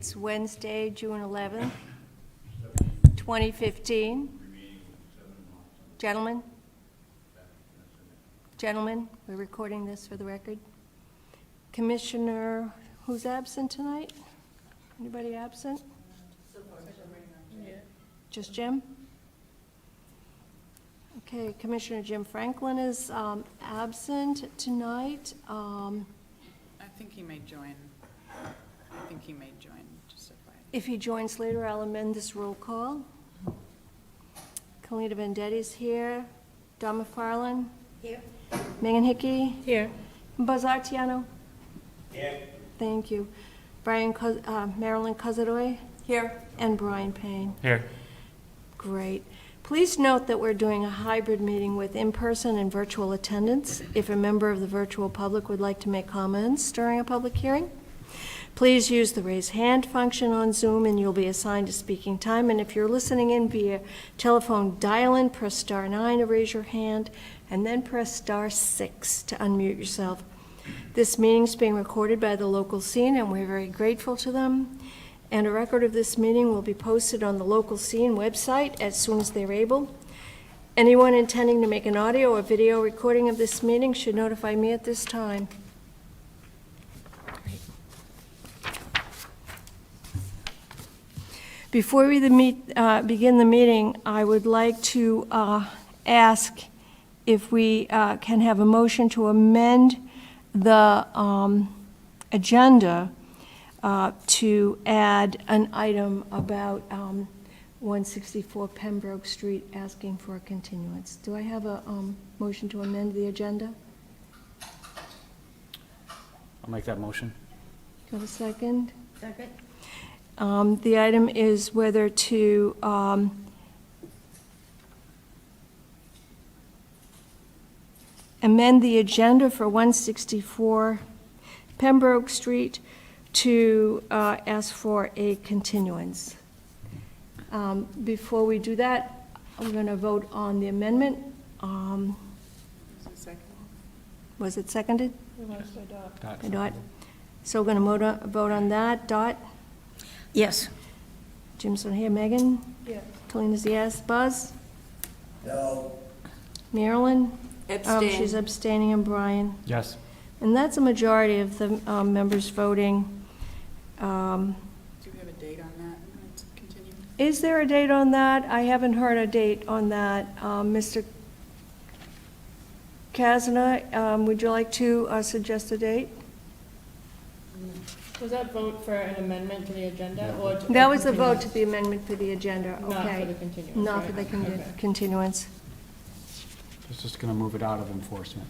It's Wednesday, June 11th, 2015. Gentlemen, we're recording this for the record. Commissioner, who's absent tonight? Anybody absent? Just Jim? Okay, Commissioner Jim Franklin is absent tonight. I think he may join. Just so far. If he joins later, I'll amend this roll call. Kalina Vendetti's here. Don McFarland? Here. Megan Hickey? Here. Buzz Artiano? Here. Thank you. Marilyn Cuzzadoy? Here. And Brian Payne? Here. Great. Please note that we're doing a hybrid meeting with in-person and virtual attendance. If a member of the virtual public would like to make comments during a public hearing, please use the raise hand function on Zoom and you'll be assigned a speaking time. And if you're listening in via telephone dial-in, press star 9 to raise your hand and then press star 6 to unmute yourself. This meeting is being recorded by the local scene and we're very grateful to them. And a record of this meeting will be posted on the local scene website as soon as they're able. Anyone intending to make an audio or video recording of this meeting should notify me at this time. Before we begin the meeting, I would like to ask if we can have a motion to amend the agenda to add an item about 164 Pembroke Street asking for a continuance. Do I have a motion to amend the agenda? I'll make that motion. Got a second? Second. The item is whether to amend the agenda for 164 Pembroke Street to ask for a continuance. Before we do that, I'm going to vote on the amendment. Was it seconded? By Dot. So we're going to vote on that. Dot? Yes. Jim's not here. Megan? Yeah. Kalina's yes. Buzz? No. Marilyn? Abstain. She's abstaining, and Brian? Yes. And that's a majority of the members voting. Do we have a date on that? Let's continue. Is there a date on that? I haven't heard a date on that. Mr. Kazana, would you like to suggest a date? Was that vote for an amendment to the agenda, or? That was the vote to the amendment for the agenda, okay. Not for the continuance, Not for right? the Okay. continuance. It's just going to move it out of enforcement.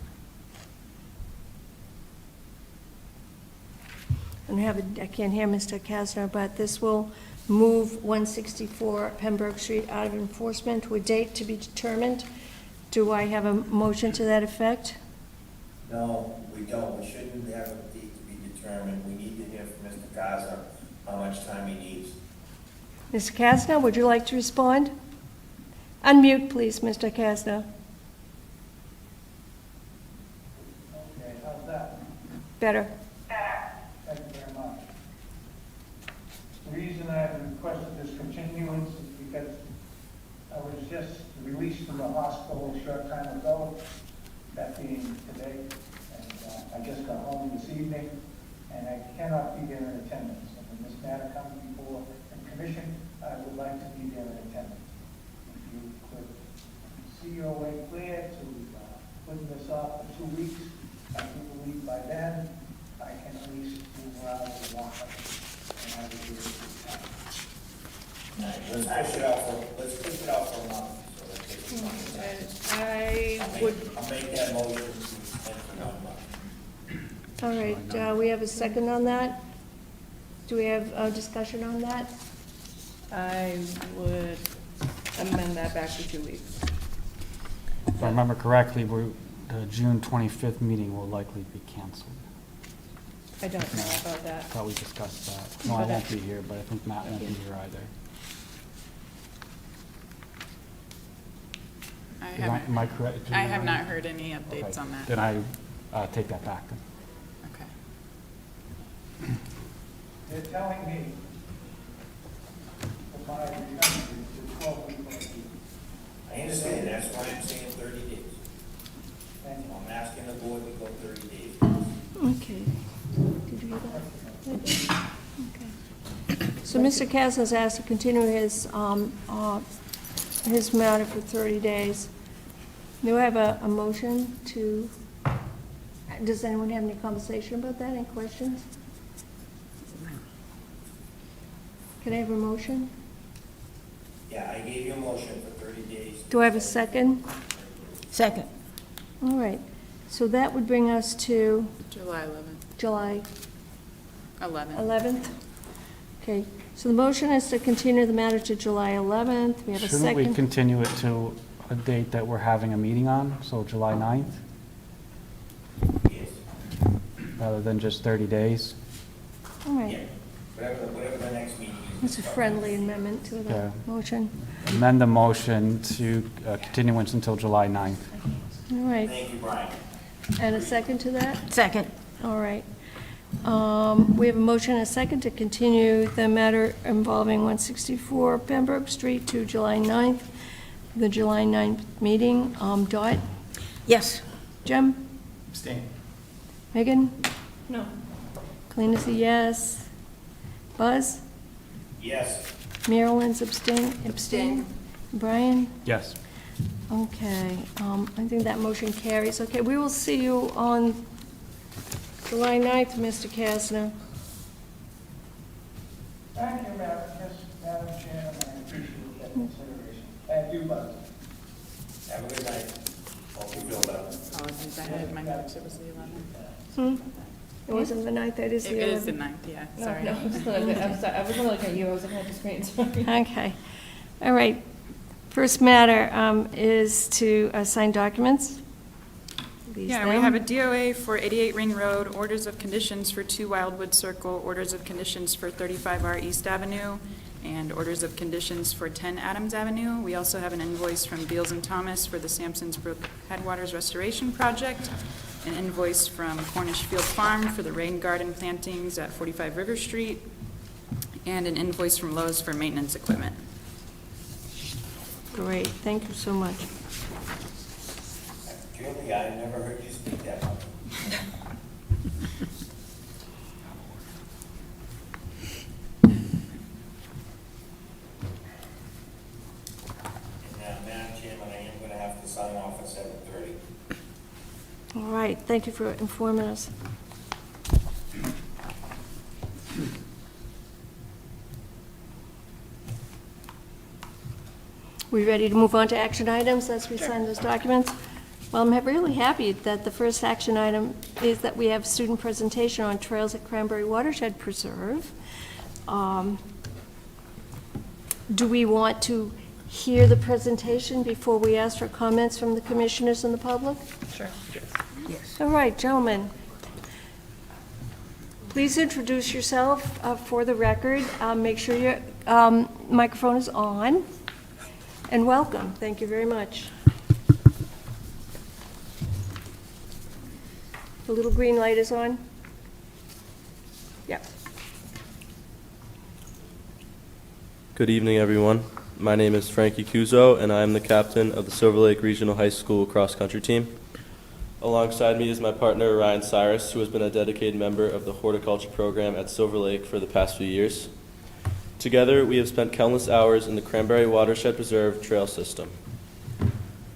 And I can't hear Mr. Kazner, but this will move 164 Pembroke Street out of enforcement to a date to be determined. Do I have a motion to that effect? No, we don't. We shouldn't have a date to be determined. We need to hear from Mr. Gaza how much time he needs. Mr. Kazner, would you like to respond? Unmute, please, Mr. Kazner. Okay, how's that? Better. Thank you very much. The reason I requested this continuance is because I was just released from the hospital a short time ago, that being today, and I just got home this evening, and I cannot be there in attendance. And when this matter comes before the commission, I would like to be there in attendance. If you could see your way clear to putting this off for 2 weeks, I do believe by then I can at least move around and walk up and have a good time. All right, let's push it out for a month. So let's take it from I would, I'll make that motion to extend for 1 month. All right, we have a second on that? Do we have a discussion on that? I would amend that back to 2 weeks. If I remember correctly, the June 25th meeting will likely be canceled. I don't know about that. I thought we discussed that. No, I won't be here, but I think Matt won't be here either. Am I correct? I have not heard any updates Okay. on that. Then I take that back then. Okay. They're telling me my return to 12 weeks. I understand, that's why I'm saying 30 days. Thank you. I'm asking the board to go 30 days. Okay. Did you hear that? Okay. So Mr. Casas asked to continue his matter for 30 days. Do I have a motion to, does anyone have any conversation about that, any questions? Can I have a motion? Yeah, I gave you a motion for 30 days. Do I have a second? Second. All right, so that would bring us to July 11th. July 11th. 11th? Okay, so the motion is to continue the matter to July 11th. We have a Shouldn't we second. continue it to a date that we're having a meeting on, so July 9th, Yes, rather than just 30 days? All right, yeah, whatever the next meeting is. it's a friendly amendment to the Okay. motion. Amend the motion to continuance until July 9th. All right, Thank you, Brian. and a second to that? Second. All right. We have a motion and a second to continue the matter involving 164 Pembroke Street to July 9th, the July 9th meeting. Dot? Yes. Jim? Abstain. Megan? No. Colleen is a yes. Buzz? Yes, Marilyn's abstain? Brian? Yes. Okay, I think that motion carries. Okay, we will see you on July 9th, Mr. Kasner. Thank you, Madam Chairman, I appreciate that consideration. Thank you, Buzz. have a good night. Hope you feel better. Apologies, I had my notes, it was the 11th. Hmm? It wasn't the 9th, it is It the is the 11th. 9th, yeah, No, sorry. no, I'm sorry, I wasn't looking at you, I was looking at the screen, sorry. Okay, all right. First matter is to sign documents. These Yeah, we them. have a DOA for 88 Ring Road, orders of conditions for 2 Wildwood Circle, orders of conditions for 35R East Avenue, and orders of conditions for 10 Adams Avenue. We also have an invoice from Beals and Thomas for the Sampsons Brook Headwaters Restoration Project, an invoice from Cornish Field Farm for the rain garden plantings at 45 River Street, and an invoice from Lowe's for maintenance equipment. Great, thank you so much. Julie, I never heard you speak that much. And Madam Chairman, I am going to have to sign off at 7:30. All right, thank you for informing us. We ready to move on to action items as we sign those documents? Well, I'm really happy that the first action item is that we have student presentation on trails at Cranberry Watershed Preserve. Do we want to hear the presentation before we ask for comments from the commissioners and the public? Sure. Yes. All right, gentlemen. Please introduce yourself for the record. Make sure your microphone is on. And welcome. Thank you very much. The little green light is on? Yep. Good evening, everyone. My name is Frankie Cuso, and I am the captain of the Silver Lake Regional High School cross-country team. Alongside me is my partner, Ryan Cyrus, who has been a dedicated member of the horticulture program at Silver Lake for the past few years. Together, we have spent countless hours in the Cranberry Watershed Preserve trail system.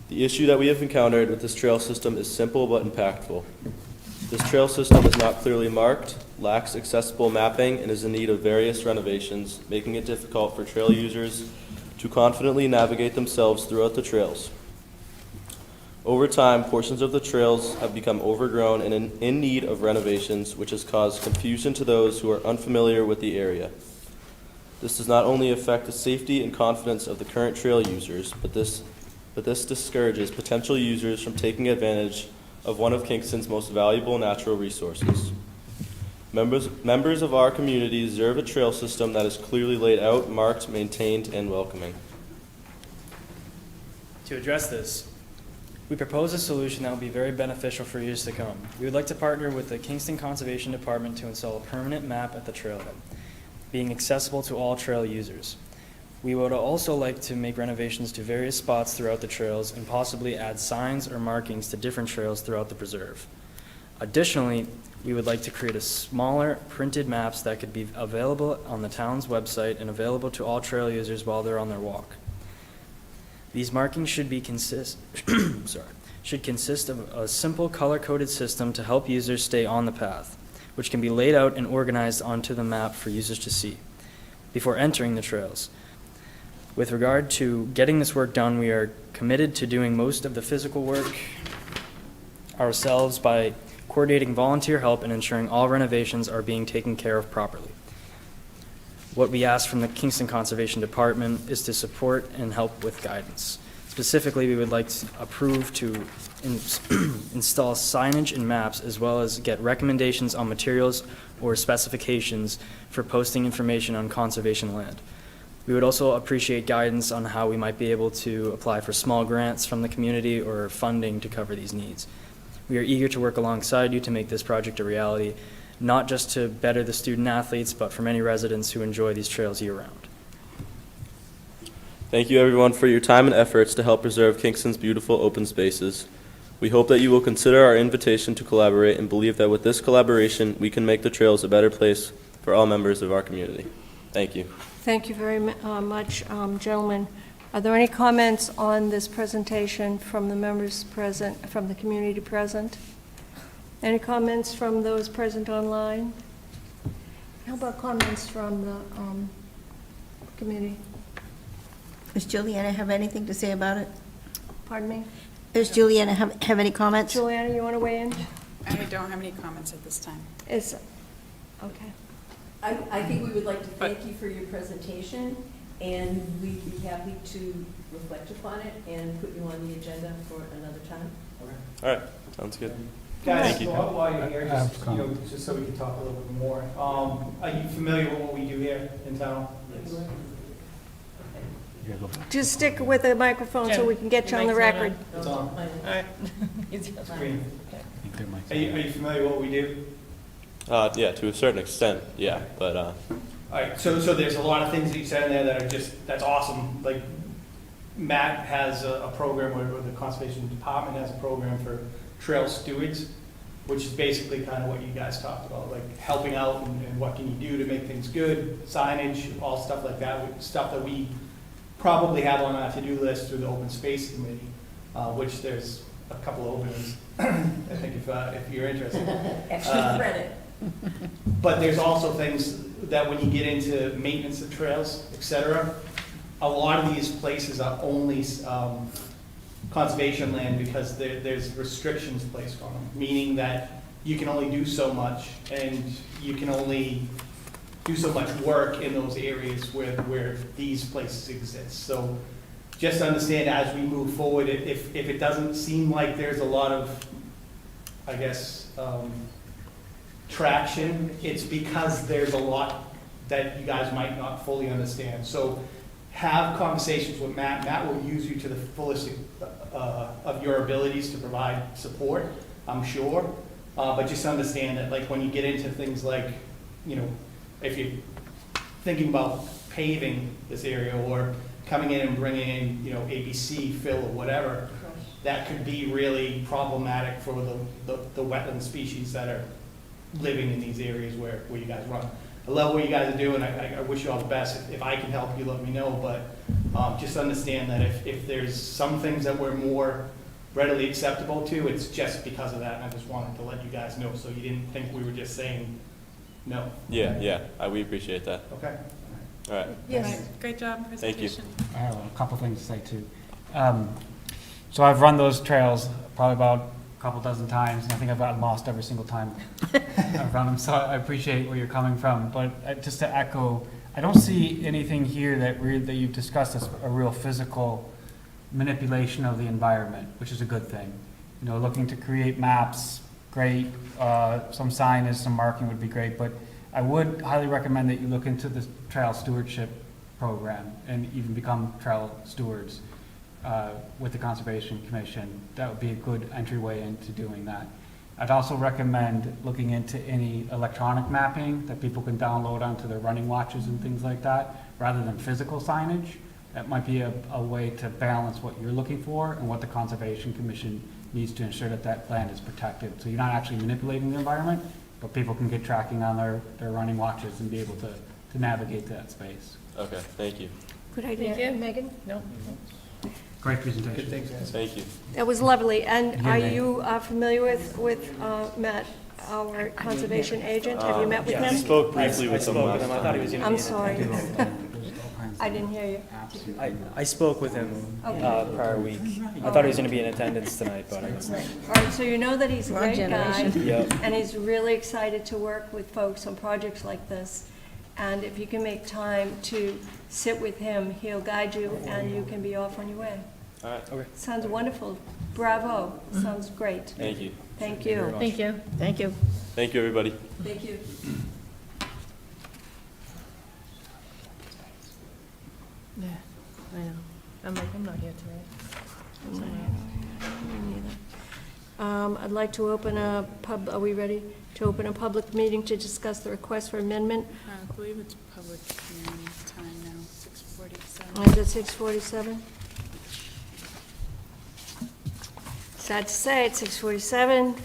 The issue that we have encountered with this trail system is simple but impactful. This trail system is not clearly marked, lacks accessible mapping, and is in need of various renovations, making it difficult for trail users to confidently navigate themselves throughout the trails. Over time, portions of the trails have become overgrown and in need of renovations, which has caused confusion to those who are unfamiliar with the area. This does not only affect the safety and confidence of the current trail users, but this discourages potential users from taking advantage of one of Kingston's most valuable natural resources. Members of our community deserve a trail system that is clearly laid out, marked, maintained, and welcoming. To address this, we propose a solution that will be very beneficial for years to come. We would like to partner with the Kingston Conservation Department to install a permanent map at the trailhead, being accessible to all trail users. We would also like to make renovations to various spots throughout the trails and possibly add signs or markings to different trails throughout the preserve. Additionally, we would like to create a smaller printed maps that could be available on the town's website and available to all trail users while they're on their walk. These markings should consist of a simple color-coded system to help users stay on the path, which can be laid out and organized onto the map for users to see before entering the trails. With regard to getting this work done, we are committed to doing most of the physical work ourselves by coordinating volunteer help and ensuring all renovations are being taken care of properly. What we ask from the Kingston Conservation Department is to support and help with guidance. Specifically, we would like to approve to install signage and maps, as well as get recommendations on materials or specifications for posting information on conservation land. We would also appreciate guidance on how we might be able to apply for small grants from the community or funding to cover these needs. We are eager to work alongside you to make this project a reality, not just to better the student athletes, but for many residents who enjoy these trails year-round. Thank you, everyone, for your time and efforts to help preserve Kingston's beautiful open spaces. We hope that you will consider our invitation to collaborate and believe that with this collaboration, we can make the trails a better place for all members of our community. Thank you. Thank you very much, gentlemen. Are there any comments on this presentation from the members present, from the community present? Any comments from those present online? How about comments from the committee? Does Juliana have anything to say about it? Pardon me? Does Juliana have any comments? Juliana, you want to weigh in? I don't have any comments at this time. Okay. I think we would like to thank you for your presentation, and we'd be happy to reflect upon it and put you on the agenda for another time. All right, sounds good. Guys, Thank you. while you're here, just so we can talk a little bit more, are you familiar with what we do here in town? Just stick with the microphone so we can get you on the record. It's on. All right. It's green. Are you familiar with what we do? Yeah, to a certain extent, yeah, but All right, so there's a lot of things that you said in there that are that's awesome. Like, Matt has a program, or the Conservation Department has a program for trail stewards, which is basically kind of what you guys talked about, like helping out and what can you do to make things good, signage, all stuff like that, stuff that we probably have on our to-do list through the Open Space Committee, which there's a couple of openings, I think, if you're interested. Extra credit. But there's also things that when you get into maintenance of trails, et cetera, a lot of these places are only conservation land because there's restrictions placed on them, meaning that you can only do so much and you can only do so much work in those areas where these places exist. So just understand as we move forward, if it doesn't seem like there's a lot of, I guess, traction, it's because there's a lot that you guys might not fully understand. So have conversations with Matt. Matt will use you to the fullest of your abilities to provide support, I'm sure. But just understand that, like, when you get into things like, if you're thinking about paving this area or coming in and bringing in, ABC fill or whatever, that could be really problematic for the wetland species that are living in these areas where you guys run. I love what you guys are doing. I wish you all the best. If I can help you, let me know. But just understand that if there's some things that we're more readily acceptable to, it's just because of that. And I just wanted to let you guys know so you didn't think we were just saying no. yeah, we appreciate that. Okay. All right. Yes. Great job, Thank you. presentation. I have a couple things to say too. So I've run those trails probably about a couple dozen times, and I think I've gotten lost every single time I've run them. So I appreciate where you're coming from. But just to echo, I don't see anything here that you've discussed as a real physical manipulation of the environment, which is a good thing. Looking to create maps, great. Some signage, some marking would be great. But I would highly recommend that you look into the trail stewardship program and even become trail stewards with the Conservation Commission. That would be a good entryway into doing that. I'd also recommend looking into any electronic mapping that people can download onto their running watches and things like that, rather than physical signage. That might be a way to balance what you're looking for and what the Conservation Commission needs to ensure that that land is protected. So you're not actually manipulating the environment, but people can get tracking on their running watches and be able to navigate that space. Okay, thank you. Good idea. Thank you. Megan? No? Great presentation. Thank you. That was lovely. And Yeah, are Megan. you familiar with Matt, our conservation agent? Have you met with I him? spoke briefly with him spoke last with him. I thought he time. was gonna I'm be in sorry. attendance. I didn't hear you. I spoke with him prior week. I thought he was gonna be in attendance tonight, but I guess not. All right, so you know that he's a Wrong great guy. generation. Yep. And he's really excited to work with folks on projects like this. And if you can make time to sit with him, he'll guide you and you can be off on your way. All right, Okay. Sounds wonderful. Bravo. Sounds great. thank you. Thank very you. much. Thank you. Thank you. Thank you, everybody. Thank you. Yeah, I know. I'm like, I'm not here today. I'd like to open are we ready to open a public meeting to discuss the request for amendment? I believe it's public hearing time now, 6:47. Is it 6:47? Sad to say, it's 6:47.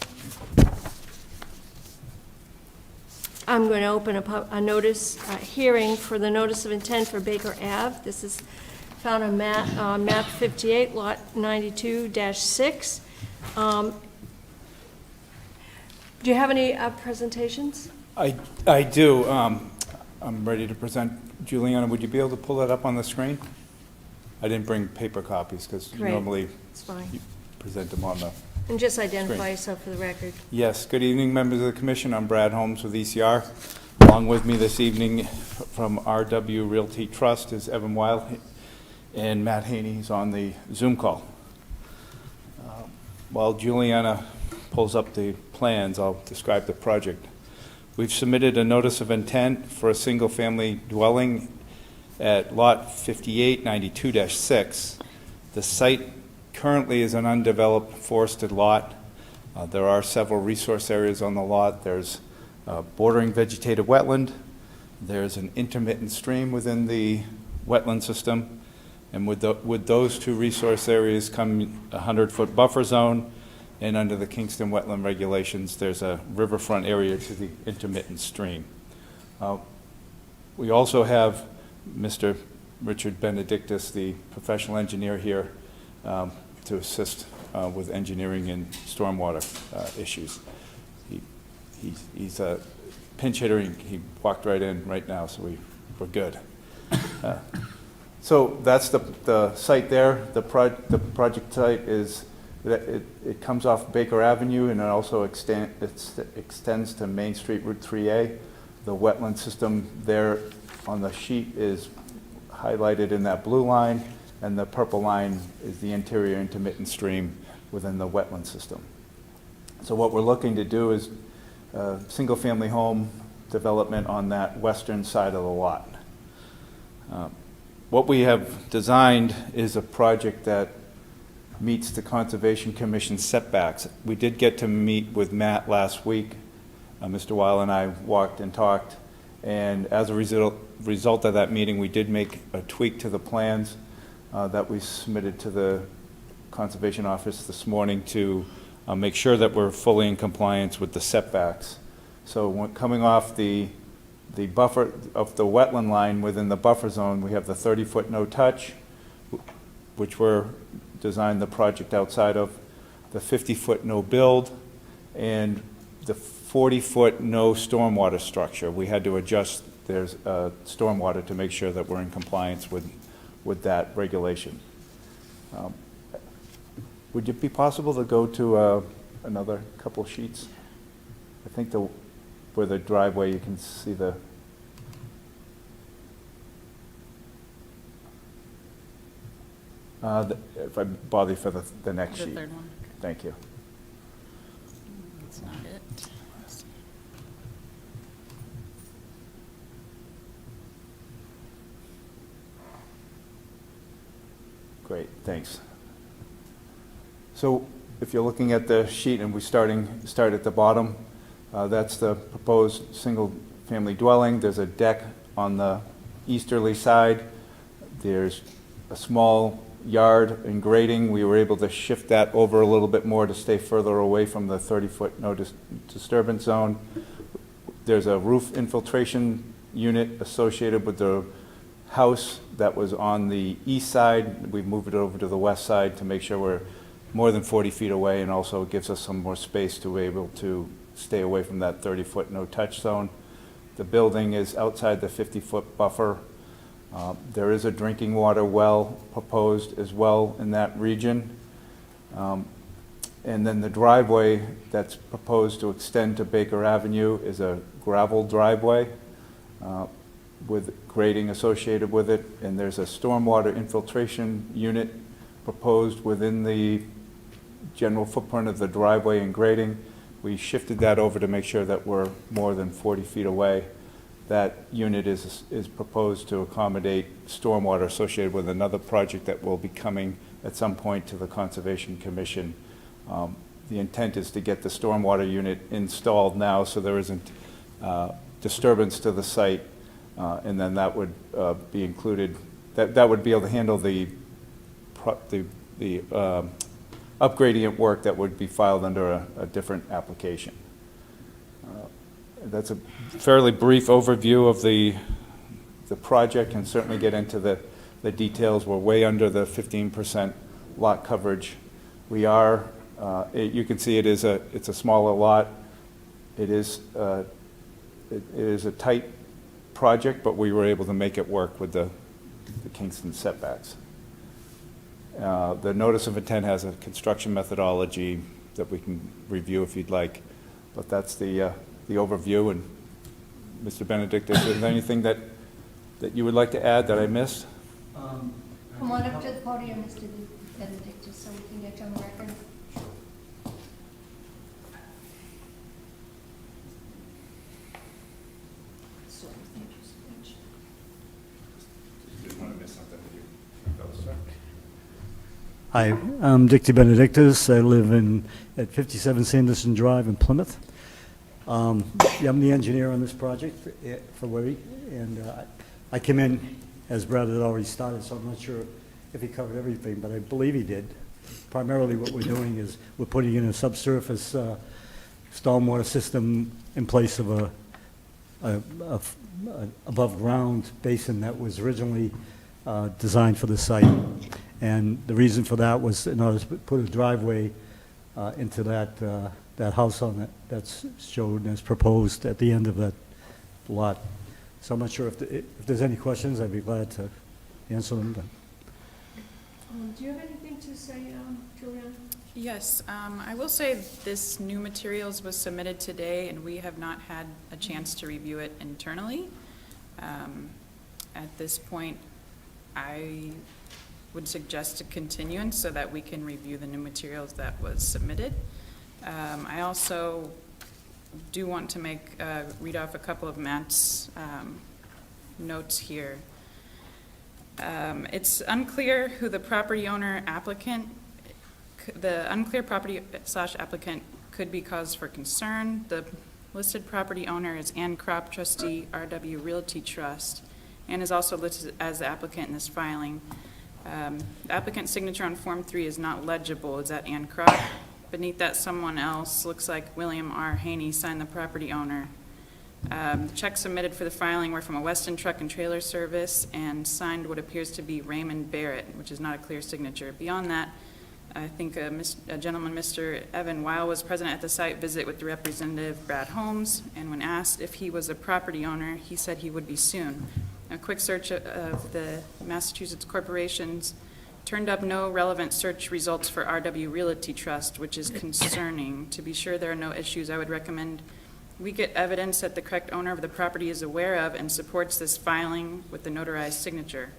I'm going to open a hearing for the notice of intent for Baker Ave. This is found on map 58, lot 92-6. Do you have any presentations? I do. I'm ready to present. Juliana, would you be able to pull that up on the screen? I didn't bring paper copies because Great. normally It's fine. you present them on the... And just identify Great. yourself for the record. Yes, good evening, members of the commission. I'm Brad Holmes with ECR. Along with me this evening from RW Realty Trust is Evan Weil and Matt Haney is on the Zoom call. While Juliana pulls up the plans, I'll describe the project. We've submitted a notice of intent for a single-family dwelling at lot 5892-6. The site currently is an undeveloped forested lot. There are several resource areas on the lot. There's bordering vegetated wetland. There's an intermittent stream within the wetland system. And with those two resource areas come a 100-foot buffer zone. And under the Kingston wetland regulations, there's a riverfront area to the intermittent stream. We also have Mr. Richard Benedictus, the professional engineer here, to assist with engineering and stormwater issues. He's a pinch hitter. He walked right in right now, so we're good. So that's the site there. The project site is, it comes off Baker Avenue and it also extends to Main Street Route 3A. The wetland system there on the sheet is highlighted in that blue line, and the purple line is the interior intermittent stream within the wetland system. So what we're looking to do is single-family home development on that western side of the lot. What we have designed is a project that meets the Conservation Commission setbacks. We did get to meet with Matt last week. Mr. Weil and I walked and talked, and as a result of that meeting, we did make a tweak to the plans that we submitted to the Conservation Office this morning to make sure that we're fully in compliance with the setbacks. So when coming off the buffer of the wetland line within the buffer zone, we have the 30-foot no-touch, which we're designed the project outside of, the 50-foot no-build, and the 40-foot no stormwater structure. We had to adjust there's stormwater to make sure that we're in compliance with that regulation. Would it be possible to go to another couple sheets? I think where the driveway, you can see the... if I bother you for the next The sheet. third one. Thank you. That's not it. Great, thanks. So if you're looking at the sheet and we start at the bottom, that's the proposed single-family dwelling. There's a deck on the easterly side. There's a small yard and grading. We were able to shift that over a little bit more to stay further away from the 30-foot no disturbance zone. There's a roof infiltration unit associated with the house that was on the east side. We've moved it over to the west side to make sure we're more than 40 feet away, and also gives us some more space to be able to stay away from that 30-foot no-touch zone. The building is outside the 50-foot buffer. There is a drinking water well proposed as well in that region. And then the driveway that's proposed to extend to Baker Avenue is a gravel driveway with grading associated with it. And there's a stormwater infiltration unit proposed within the general footprint of the driveway and grading. We shifted that over to make sure that we're more than 40 feet away. That unit is proposed to accommodate stormwater associated with another project that will be coming at some point to the Conservation Commission. The intent is to get the stormwater unit installed now so there isn't disturbance to the site, and then that would be included. That would be able to handle the upgradient work that would be filed under a different application. That's a fairly brief overview of the project, and certainly get into the details. We're way under the 15% lot coverage. We are, you can see it's a smaller lot. It is a tight project, but we were able to make it work with the Kingston setbacks. The notice of intent has a construction methodology that we can review if you'd like, but that's the overview. And Mr. Benedict, is there anything that you would like to add that I missed? Come on up to the podium, Mr. Benedict, just so we can get you on the record. Sorry, thank you so much. Didn't want to miss something that you felt, sir. Hi, I'm Dick Benedictus. I live at 57 Sanderson Drive in Plymouth. I'm the engineer on this project for Webby, and I came in as Brad had already started, so I'm not sure if he covered everything, but I believe he did. Primarily what we're doing is we're putting in a subsurface stormwater system in place of a above-ground basin that was originally designed for the site. And the reason for that was in order to put a driveway into that house on it that's shown as proposed at the end of that lot. So I'm not sure if there's any questions, I'd be glad to answer them. But. Do you have anything to say, Juliana? Yes, I will say this new materials was submitted today, and we have not had a chance to review it internally. At this point, I would suggest a continuance so that we can review the new materials that was submitted. I also do want to read off a couple of Matt's notes here. It's unclear who the property owner applicant, the unclear property / applicant could be cause for concern. The listed property owner is Ann Kropp, trustee, RW Realty Trust, and is also listed as the applicant in this filing. The applicant's signature on Form 3 is not legible. Is that Ann Kropp? Beneath that, someone else, looks like William R. Haney, signed the property owner. The checks submitted for the filing were from a Weston Truck and Trailer Service and signed what appears to be Raymond Barrett, which is not a clear signature. Beyond that, I think a gentleman, Mr. Evan Weil, was present at the site visit with the representative, Brad Holmes, and when asked if he was a property owner, he said he would be soon. A quick search of the Massachusetts corporations turned up no relevant search results for RW Realty Trust, which is concerning. To be sure there are no issues, I would recommend we get evidence that the correct owner of the property is aware of and supports this filing with the notarized signature.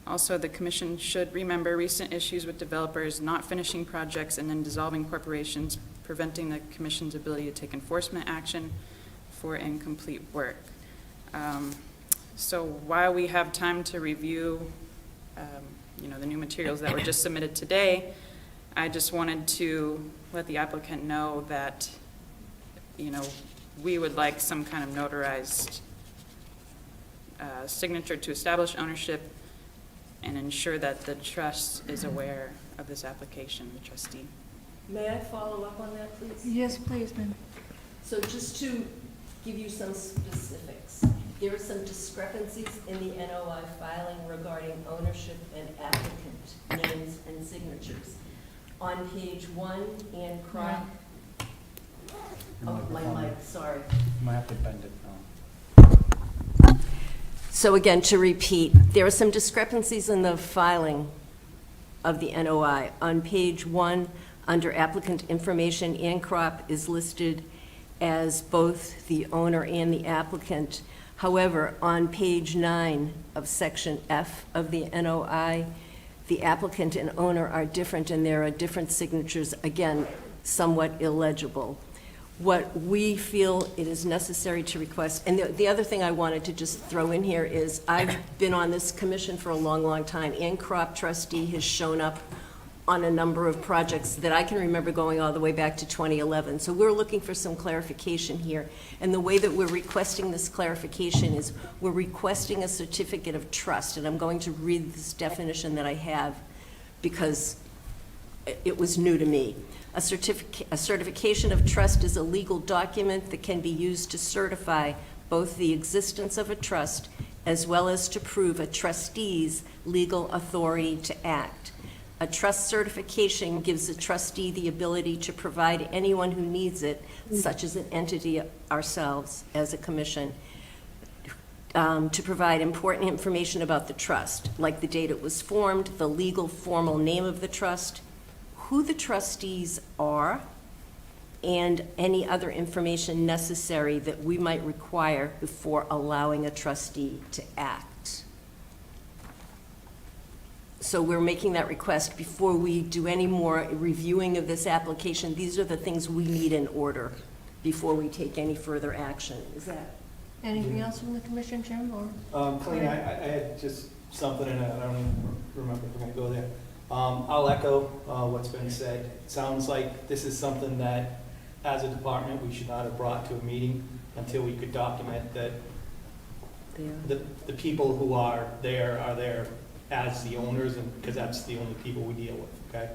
Also, the commission should remember recent issues with developers not finishing projects and then dissolving corporations, preventing the commission's ability to take enforcement action for incomplete work. So while we have time to review the new materials that were just submitted today, I just wanted to let the applicant know that, you know, we would like some kind of notarized signature to establish ownership and ensure that the trust is aware of this application, the trustee. May I follow up on that, please? Yes, please, ma'am. So just to give you some specifics, there are some discrepancies in the NOI filing regarding ownership and applicant names and signatures. On page 1, Ann Crop. Oh, my mic, sorry. You might have to bend it. So again, to repeat, there are some discrepancies in the filing of the NOI. On page 1, under applicant information, Ann Crop is listed as both the owner and the applicant. However, on page 9 of section F of the NOI, the applicant and owner are different, and there are different signatures, again, somewhat illegible. What we feel it is necessary to request, and the other thing I wanted to just throw in here is I've been on this commission for a long, long time. Ann Crop, trustee, has shown up on a number of projects that I can remember going all the way back to 2011. So we're looking for some clarification here. And the way that we're requesting this clarification is we're requesting a certificate of trust. And I'm going to read this definition that I have because it was new to me. A certification of trust is a legal document that can be used to certify both the existence of a trust as well as to prove a trustee's legal authority to act. A trust certification gives a trustee the ability to provide anyone who needs it, such as an entity, ourselves as a commission, to provide important information about the trust, like the date it was formed, the legal formal name of the trust, who the trustees are, and any other information necessary that we might require before allowing a trustee to act. So we're making that request before we do any more reviewing of this application. These are the things we need in order before we take any further action. Is that? Anything else from the commission, Jim, or? Colleen, I had just something, and I don't even remember if we're going to go there. I'll echo what's been said. It sounds like this is something that, as a department, we should not have brought to a meeting until we could document that the people who are there as the owners, and because that's the only people we deal with, okay?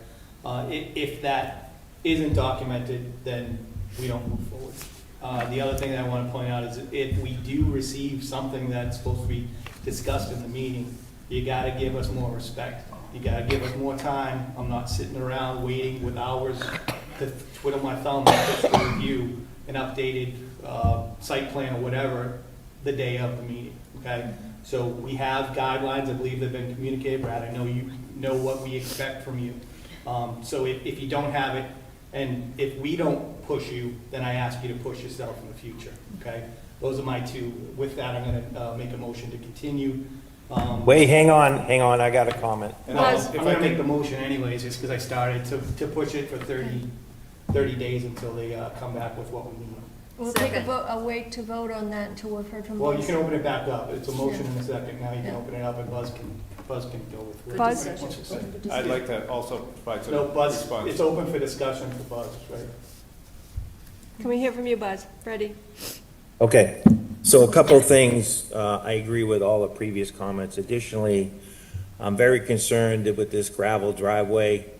If that isn't documented, then we don't move forward. The other thing that I want to point out is if we do receive something that's supposed to be discussed in the meeting, you got to give us more respect. You got to give us more time. I'm not sitting around waiting with hours to twiddle my thumb just to review an updated site plan or whatever the day of the meeting, okay? So we have guidelines, I believe they've been communicated. Brad, I know you know what we expect from you. So if you don't have it, and if we don't push you, then I ask you to push yourself in the future, okay? Those are my two. With that, I'm gonna make a motion to continue. Wait, hang on, I got a comment. And I'm gonna make the motion anyways, just because I started to push it for 30 days until they come back with what we need. We'll take a wait to vote on that until we've heard from Well, Buzz. you can open it back up. It's a motion in a second. Now you can open it up and Buzz can go with it. Buzz? Once it's said. I'd like to also provide some No, Buzz, response. it's open for discussion for Buzz, right? Can we hear from you, Buzz? Freddie? Okay, so a couple of things. I agree with all the previous comments. Additionally, I'm very concerned that with this gravel driveway.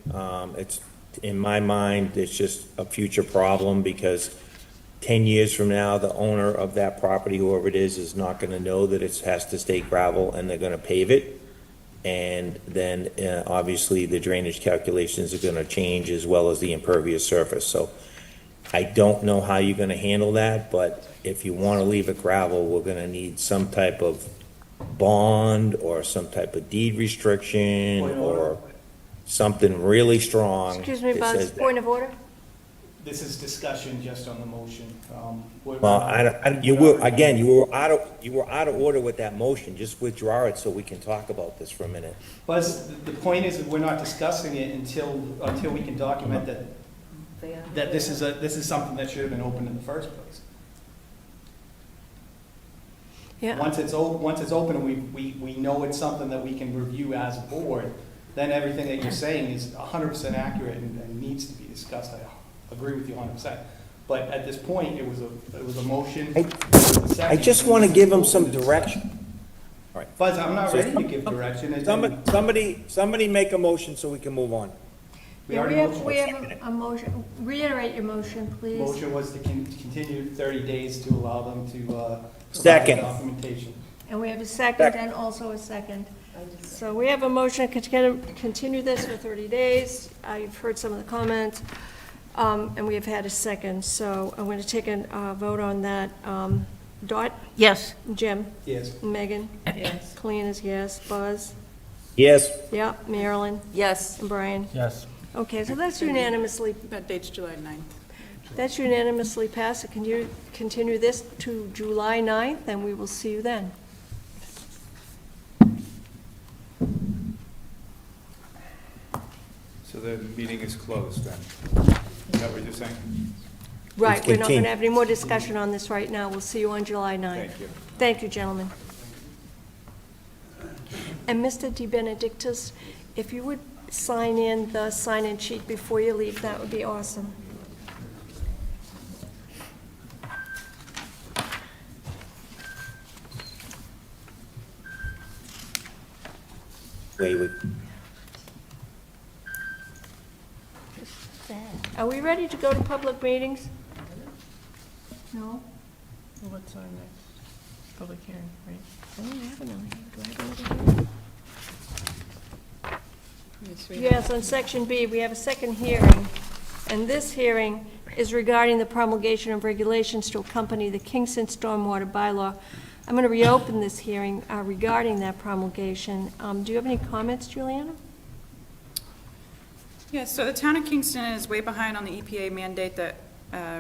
It's, in my mind, it's just a future problem because 10 years from now, the owner of that property, whoever it is not going to know that it has to stay gravel and they're going to pave it. And then obviously the drainage calculations are going to change as well as the impervious surface. So I don't know how you're going to handle that, but if you want to leave it gravel, we're going to need some type of bond or some type of deed restriction or something really strong. Excuse me, that Buzz, says that. point of order? This is discussion just on the motion. Well, you were out of order with that motion. Just withdraw it so we can talk about this for a minute. Buzz, the point is that we're not discussing it until we can document that this is something that should have been opened in the first place. Yeah. Once it's open and we know it's something that we can review as a board, then everything that you're saying is 100% accurate and needs to be discussed. I agree with you 100%. But at this point, it was a motion. It was a second, I just and want to this give is them open some discussion. direction. All right. Buzz, I'm not ready to give direction. and then- Somebody make a motion so we can move on. We Yeah, already we have motioned. a motion. Reiterate your motion, please. Motion was to continue 30 days to allow them to provide Second. documentation. And we have a second and also a second. So we have a motion to continue this for 30 days. I've heard some of the comments, and we have had a second. So I'm going to take a vote on that. Dot? Yes. Jim? Yes. Megan? Yes. Colleen is yes. Buzz? Yes, Yeah. Marilyn? Yes. And Brian? Yes. Okay, so that's unanimously, That date's July 9th. that's unanimously passed. Can you continue this to July 9th, and we will see you then. So the meeting is closed then? Is that what you're saying? Right, we're not going continue. to have any more discussion on this right now. We'll see you on July 9th. Thank you. Thank you, gentlemen. And Mr. De Benedictis, if you would sign in the sign-in sheet before you leave, that would be awesome. wait, Are we ready to go to public meetings? No? What's our next public hearing, right? I don't have another. Do I have another hearing? Yes, we have. Yes, on section B, we have a second hearing, and this hearing is regarding the promulgation of regulations to accompany the Kingston Stormwater Bylaw. I'm going to reopen this hearing regarding that promulgation. Do you have any comments, Juliana? Yes, so the town of Kingston is way behind on the EPA mandate that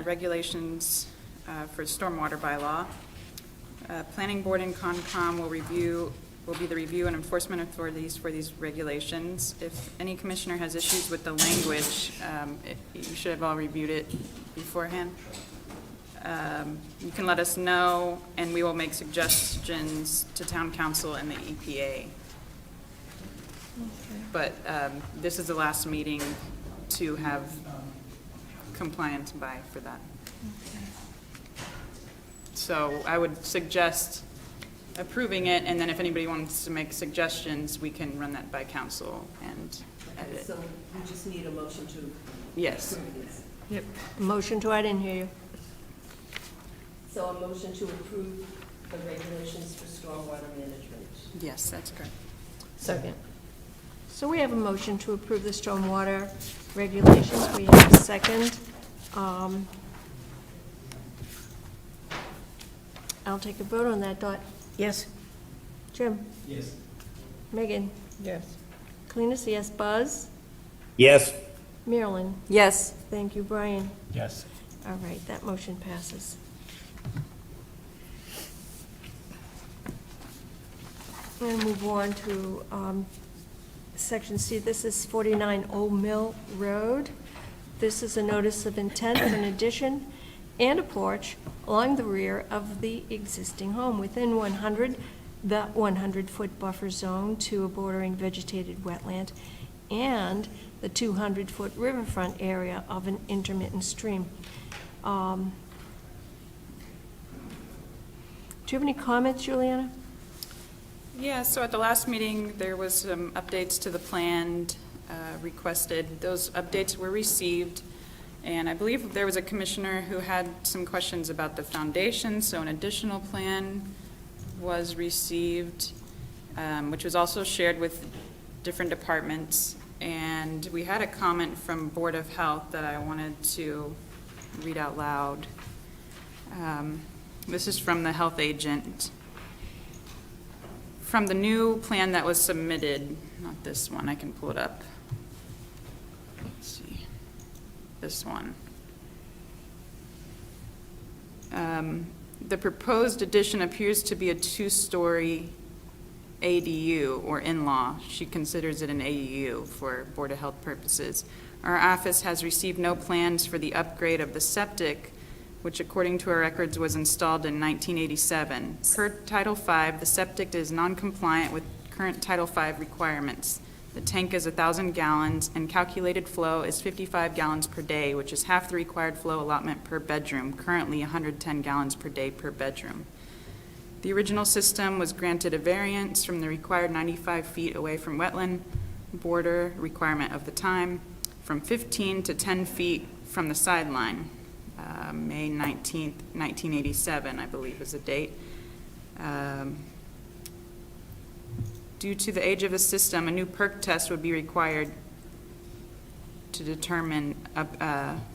regulations for stormwater bylaw. Planning Board and Concom will be the review and enforcement authorities for these regulations. If any commissioner has issues with the language, you should have all reviewed it beforehand. You can let us know, and we will make suggestions to town council and the EPA. But this is the last meeting to have compliance by for that. So I would suggest approving it, and then if anybody wants to make suggestions, we can run that by council and edit it. So we just need a motion to Yes. approve this. Yep. Motion to, I didn't hear you. So a motion to approve the regulations for stormwater management. Yes, that's correct. Second. So we have a motion to approve the stormwater regulations. We have a second. I'll take a vote on that. Dot? Yes. Jim? Yes. Megan? Yes. Cletus, yes. Buzz? yes. Marilyn? Yes. Thank you, Brian. Yes. All right, that motion passes. We'll move on to Section C. This is 49 Old Mill Road. This is a notice of intent for an addition and a porch along the rear of the existing home within the 100-foot buffer zone to a bordering vegetated wetland and the 200-foot riverfront area of an intermittent stream. Do you have any comments, Juliana? Yeah, so at the last meeting, there was some updates to the plan requested. Those updates were received, and I believe there was a commissioner who had some questions about the foundation, so an additional plan was received, which was also shared with different departments. And we had a comment from Board of Health that I wanted to read out loud. This is from the health agent. From the new plan that was submitted, not this one, I can pull it up. Let's see, this one. The proposed addition appears to be a two-story ADU or in-law. She considers it an ADU for Board of Health purposes. Our office has received no plans for the upgrade of the septic, which according to our records was installed in 1987. Per Title V, the septic is non-compliant with current Title V requirements. The tank is 1,000 gallons, and calculated flow is 55 gallons per day, which is half the required flow allotment per bedroom, currently 110 gallons per day per bedroom. The original system was granted a variance from the required 95 feet away from wetland border requirement of the time, from 15 to 10 feet from the sideline. May 19th, 1987, I believe is the date. Due to the age of the system, a new perk test would be required to determine,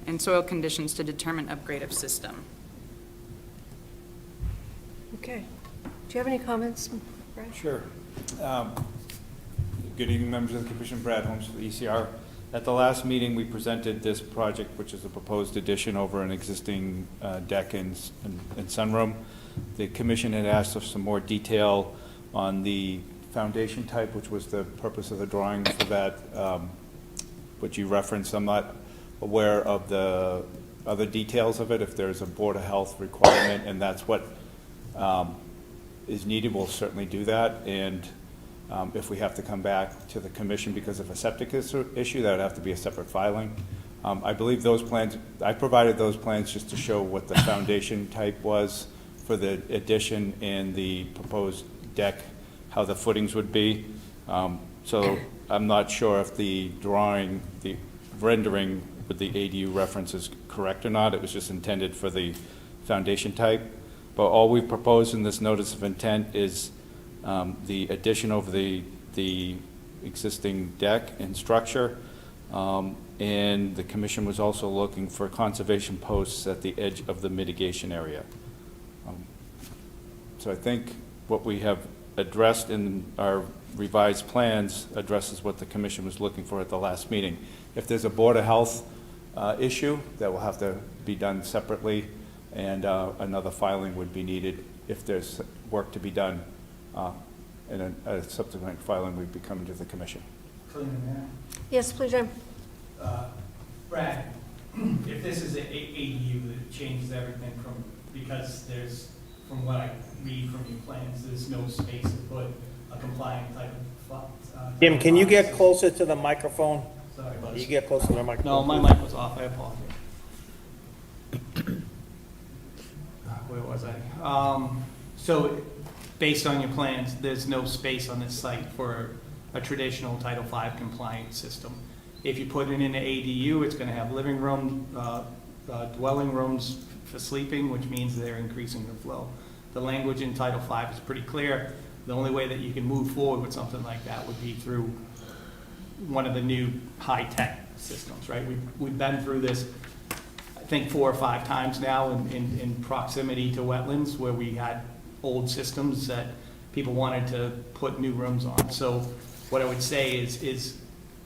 in soil conditions, to determine upgrade of system. Okay. Do you have any comments, Brad? Sure. Good evening, members of the Commission. Brad Holmes for the ECR. At the last meeting, we presented this project, which is a proposed addition over an existing deck and sunroom. The Commission had asked for some more detail on the foundation type, which was the purpose of the drawing for that, which you referenced. I'm not aware of the other details of it. If there's a Board of Health requirement and that's what is needed, we'll certainly do that. And if we have to come back to the Commission because of a septic issue, that would have to be a separate filing. I believe those plans, I provided those plans just to show what the foundation type was for the addition and the proposed deck, how the footings would be. So I'm not sure if the drawing, the rendering with the ADU reference is correct or not. It was just intended for the foundation type. But all we propose in this notice of intent is the addition over the existing deck and structure. And the Commission was also looking for conservation posts at the edge of the mitigation area. So I think what we have addressed in our revised plans addresses what the Commission was looking for at the last meeting. If there's a Board of Health issue, that will have to be done separately, and another filing would be needed if there's work to be done, and a subsequent filing would be coming to the Commission. Yes, please, Jim. Brad, if this is an ADU, it changes everything because there's, from what I read from your plans, there's no space to put a compliant type of. Jim, can you get closer to the microphone? Sorry, Can buddy. you get closer to the microphone? No, my mic was off, I apologize. Where was I? So, based on your plans, there's no space on this site for a traditional Title V compliant system. If you put it in an ADU, it's gonna have living room, dwelling rooms for sleeping, which means they're increasing the flow. The language in Title V is pretty clear. The only way that you can move forward with something like that would be through one of the new high-tech systems, right? We've been through this, I think, 4 or 5 times now in proximity to wetlands where we had old systems that people wanted to put new rooms on. So what I would say is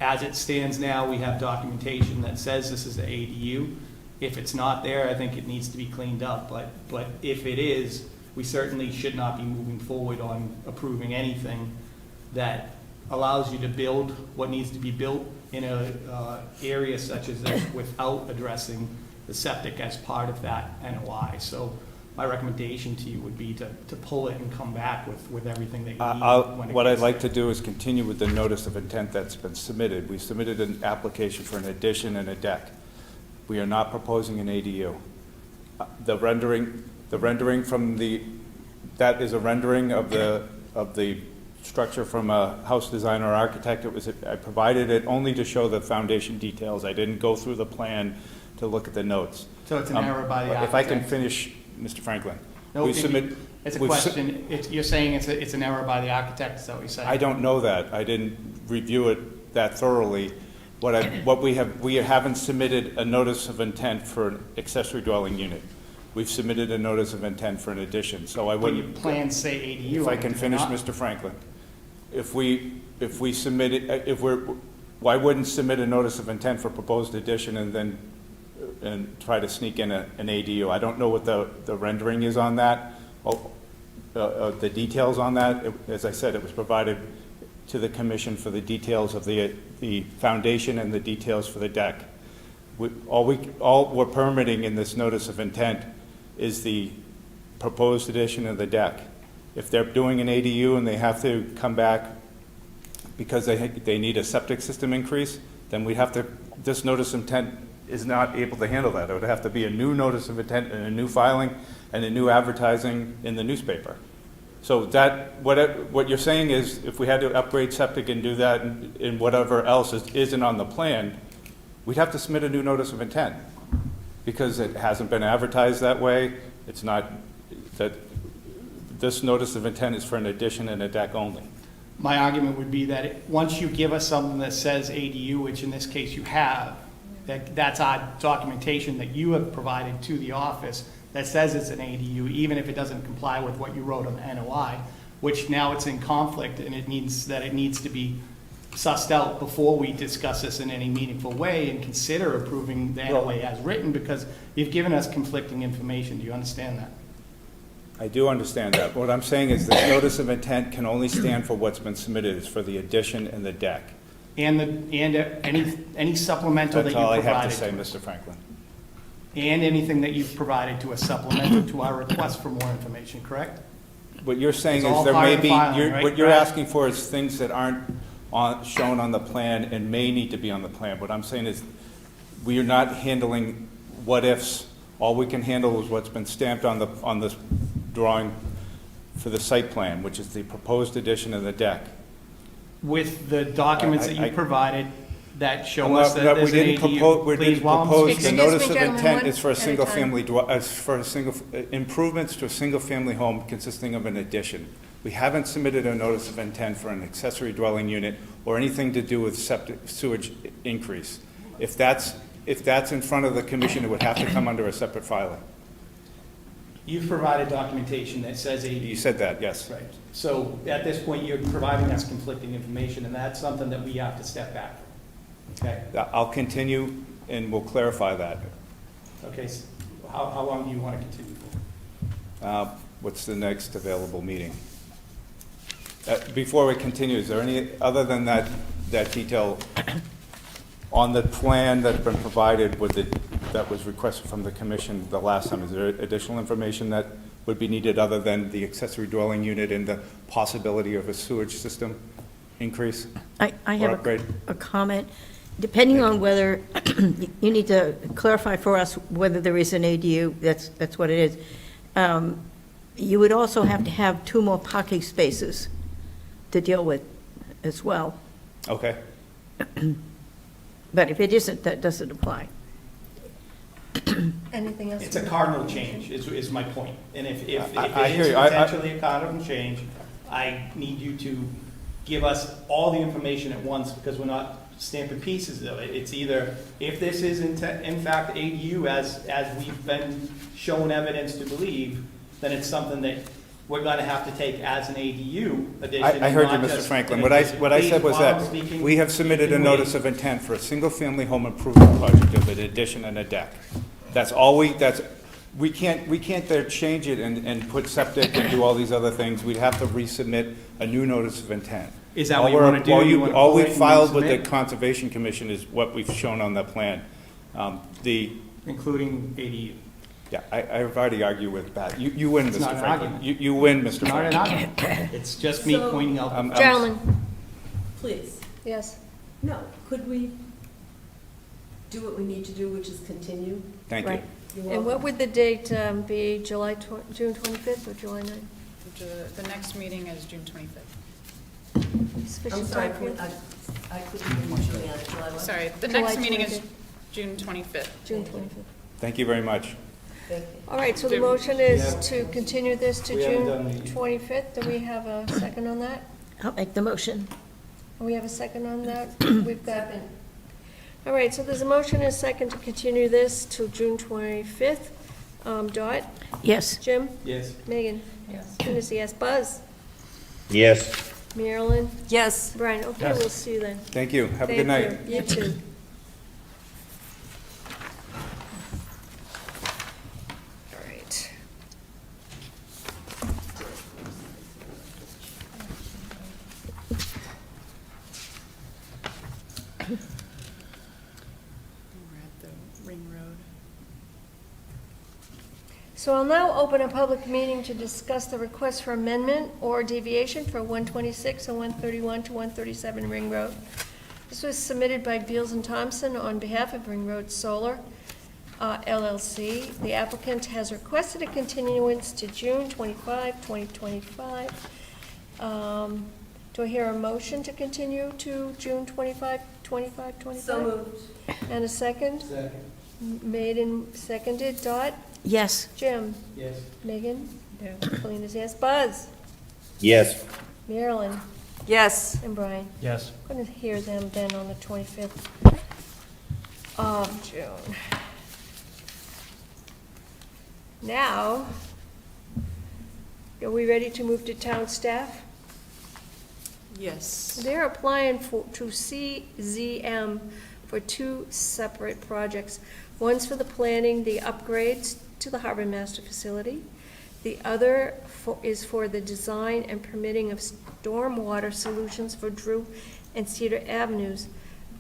as it stands now, we have documentation that says this is the ADU. If it's not there, I think it needs to be cleaned up. But if it is, we certainly should not be moving forward on approving anything that allows you to build what needs to be built in a area such as this without addressing the septic as part of that NOI. So my recommendation to you would be to pull it and come back with everything that you need. What I'd like to do is continue with the notice of intent that's been submitted. We submitted an application for an addition and a deck. We are not proposing an ADU. The rendering from that is a rendering of the structure from a house designer or architect. I provided it only to show the foundation details. I didn't go through the plan to look at the notes. So it's an error by the architect? If I can finish, Mr. Franklin. No, it's a question. You're saying it's an error by the architect, is that what you're saying? I don't know that. I didn't review it that thoroughly. We haven't submitted a notice of intent for an accessory dwelling unit. We've submitted a notice of intent for an addition, so I wouldn't. But your plans say ADU. If I can finish, Mr. Franklin. If we submit it, why wouldn't submit a notice of intent for proposed addition and try to sneak in an ADU? I don't know what the rendering is on that, the details on that. As I said, it was provided to the Commission for the details of the foundation and the details for the deck. All we're permitting in this notice of intent is the proposed addition of the deck. If they're doing an ADU and they have to come back because they need a septic system increase, then we have to, this notice of intent is not able to handle that. It would have to be a new notice of intent and a new filing and a new advertising in the newspaper. So that, what you're saying is, if we had to upgrade septic and do that and whatever else isn't on the plan, we'd have to submit a new notice of intent, because it hasn't been advertised that way. It's not, that this notice of intent is for an addition and a deck only. My argument would be that once you give us something that says ADU, which in this case you have, that's our documentation that you have provided to the office that says it's an ADU, even if it doesn't comply with what you wrote on the NOI, which now it's in conflict, and it needs to be sussed out before we discuss this in any meaningful way and consider approving the NOA as written, because you've given us conflicting information. Do you understand that? I do understand that. What I'm saying is this notice of intent can only stand for what's been submitted. It's for the addition and the deck. And any supplemental that you That's all I provided. have to say, to us. Mr. Franklin. And anything that you've provided to us supplemental to our request for more information, correct? What you're saying It's all is there part may of the be, filing, right, what you're Brad? asking for is things that aren't shown on the plan and may need to be on the plan. What I'm saying is we are not handling what ifs. All we can handle is what's been stamped on this drawing for the site plan, which is the proposed addition of the deck. With the documents that you provided that show Well, us that we there's an didn't ADU. we Please, didn't while I'm propose, the speaking. notice Excuse of me, gentlemen, intent one is for a at a single time. family, improvements to a single family home consisting of an addition. We haven't submitted a notice of intent for an accessory dwelling unit or anything to do with septic sewage increase. If that's in front of the commission, it would have to come under a separate filing. You've provided documentation that says ADU. You said that, yes. Right. So at this point, you're providing us conflicting information, and that's something that we have to step back from. Okay? I'll continue and we'll clarify that. Okay, so how long do you want to continue for? What's the next available meeting? Before we continue, is there any, other than that detail on the plan that's been provided that was requested from the commission the last time, is there additional information that would be needed other than the accessory dwelling unit and the possibility of a sewage system increase? I or have upgrade? a comment. Depending on whether, you need to clarify for us whether there is an ADU, that's what it is. You would also have to have 2 more parking spaces to deal with as well. Okay. But if it isn't, that doesn't apply. Anything else? It's a cardinal change, is my point. And if I it hear is you. potentially a cardinal change, I need you to give us all the information at once, because we're not stamping pieces of it. It's either, if this is in fact ADU, as we've been shown evidence to believe, then it's something that we're going to have to take as an ADU addition. I heard you, not Mr. just Franklin. an What I addition. said was Please, while I'm that speaking, we have submitted you a can notice wait. of intent for a single-family home improvement project of an addition and a deck. That's all we can't there change it and put septic and do all these other things. We'd have to resubmit a new notice of intent. Is that what you want to do? You want to All pull it we and filed with the resubmit? Conservation Commission is what we've shown on the plan. Including ADU. Yeah, I've already argued with that. You win, It's Mr. not an Franklin. argument. You win, Mr. Not an Franklin. argument. It's just me pointing out. Gentlemen, Please, yes. no, could we do what we need to do, which is continue? Thank you. Right. You're And what welcome. would the date be, June 25th or July 9th? The next meeting is June 25th. I'm Sufficient sorry, time for you? I couldn't hear you, Juliana. July what? Sorry, the July next meeting is 25th. June 25th. June 25th. Thank you very much. Thank you. All right, so the Do- motion is to continue this to We haven't June done the- 25th. Do we have a second on that? I'll make the motion. Do we have a second on that? We've got. All right, so there's a motion and a second to continue this to June 25th. Dot? Yes. Jim? Yes. Megan? Yes. Goodness, yes. Buzz? Yes. Marilyn? Yes. Brian? Okay, Yes. we'll see you then. Thank you. Have a Thank good night. you. You too. All right. We're at the Ring Road. So I'll now open a public meeting to discuss the request for amendment or deviation for 126 and 131 to 137 Ring Road. This was submitted by Beals and Thompson on behalf of Ring Road Solar LLC. The applicant has requested a continuance to June 25, 2025. Do I hear a motion to continue to June 25, 25? So moved. And a second? Second. Made and seconded. Dot? Yes. Jim? Yes. Megan? Yes. Colina's yes. Buzz? Yes. Marilyn? Yes. And Brian? Yes. I'm going to hear them then on the 25th of June. Now, are we ready to move to town staff? Yes. They're applying to CZM for two separate projects. One's for the planning, the upgrades to the Harbor Master facility. The other is for the design and permitting of stormwater solutions for Drew and Cedar Avenues.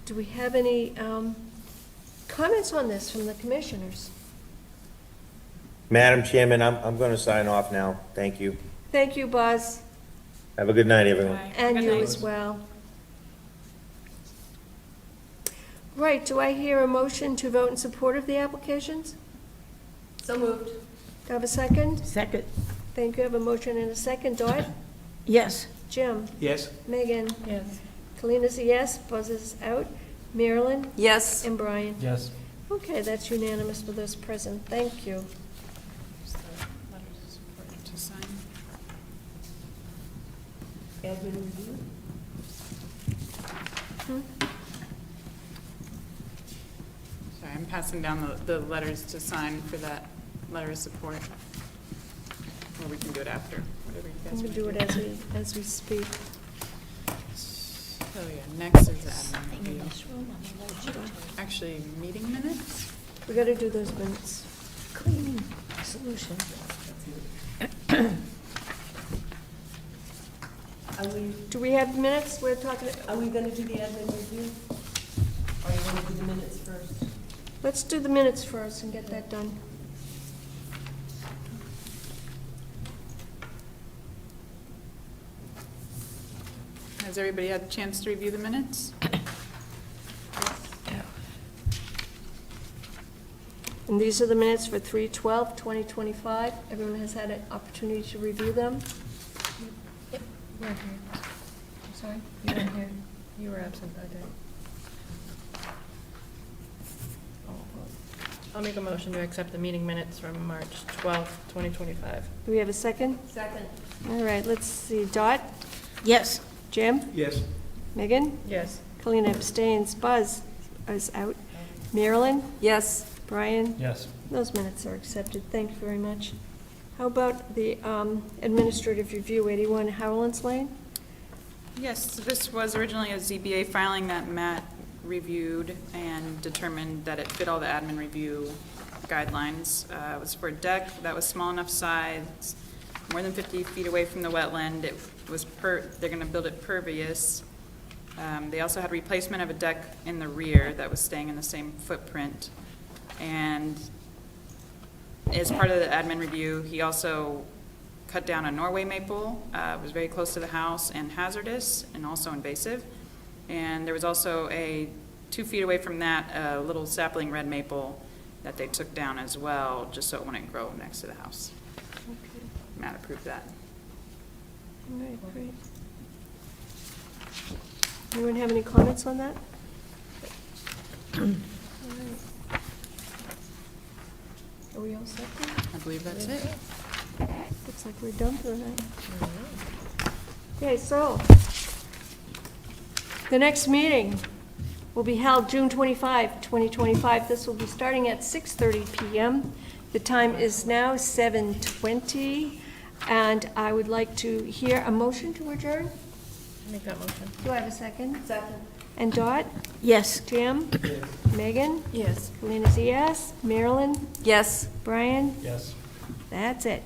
Do we have any comments on this from the commissioners? Madam Chairman, I'm going to sign off now. Thank you. Thank you, Buzz, Have a good night, everyone. and Good you night. as well. Right, do I hear a motion to vote in support of the applications? So moved. Do I have a second? Second. Thank you. I have a motion and a second. Dot? Yes. Jim? Yes. Megan? Yes. Kalina's a yes. Buzz is out. Marilyn? Yes. And Brian? Yes. Okay, that's unanimous for those present. Thank you. Just the letters of support to sign. Admin review? Sorry, I'm passing down the letters to sign for that letter of support. Or we can do it after, whatever you I'm guys going to want do it as we speak. Oh, yeah, next is the admin review. Actually, meeting minutes? We got to do those minutes. Cleaning solution. Do we have minutes? We're talking, Are we going to do the admin review? Or are you going to do the minutes first? let's do the minutes first and get that done. Has everybody had a chance to review the minutes? And these are the minutes for 3/12/2025. Everyone has had an opportunity to review them. You weren't here. I'm sorry? You weren't here. You were absent that day. I'll make a motion to accept the meeting minutes from March 12th, 2025. Do we have a second? Second. All right, let's see. Dot? Yes. Jim? Yes. Megan? Yes. Colleen abstains. Buzz is out. Marilyn? Yes. Brian? Yes. Those minutes are accepted. Thank you very much. How about the administrative review, 81 Howlands Lane? Yes, this was originally a ZBA filing that Matt reviewed and determined that it fit all the admin review guidelines. It was for a deck that was small enough size, more than 50 feet away from the wetland. It was they're gonna build it pervious. They also had replacement of a deck in the rear that was staying in the same footprint. And as part of the admin review, he also cut down a Norway maple. It was very close to the house and hazardous and also invasive. And there was also 2 feet away from that, a little sapling red maple that they took down as well, just so it wouldn't grow next to the house. Okay. Matt approved that. All right, great. Anyone have any comments on that? All right. Are we all set then? I believe that's it. Looks like we're done for the night. Okay, so the next meeting will be held June 25, 2025. This will be starting at 6:30 PM. The time is now 7:20, and I would like to hear a motion to adjourn. Make that motion. Do I have a second? Second. And Dot? Yes. Jim? Megan? Yes. Kalina's a yes. Marilyn? Yes. Brian? Yes. That's it.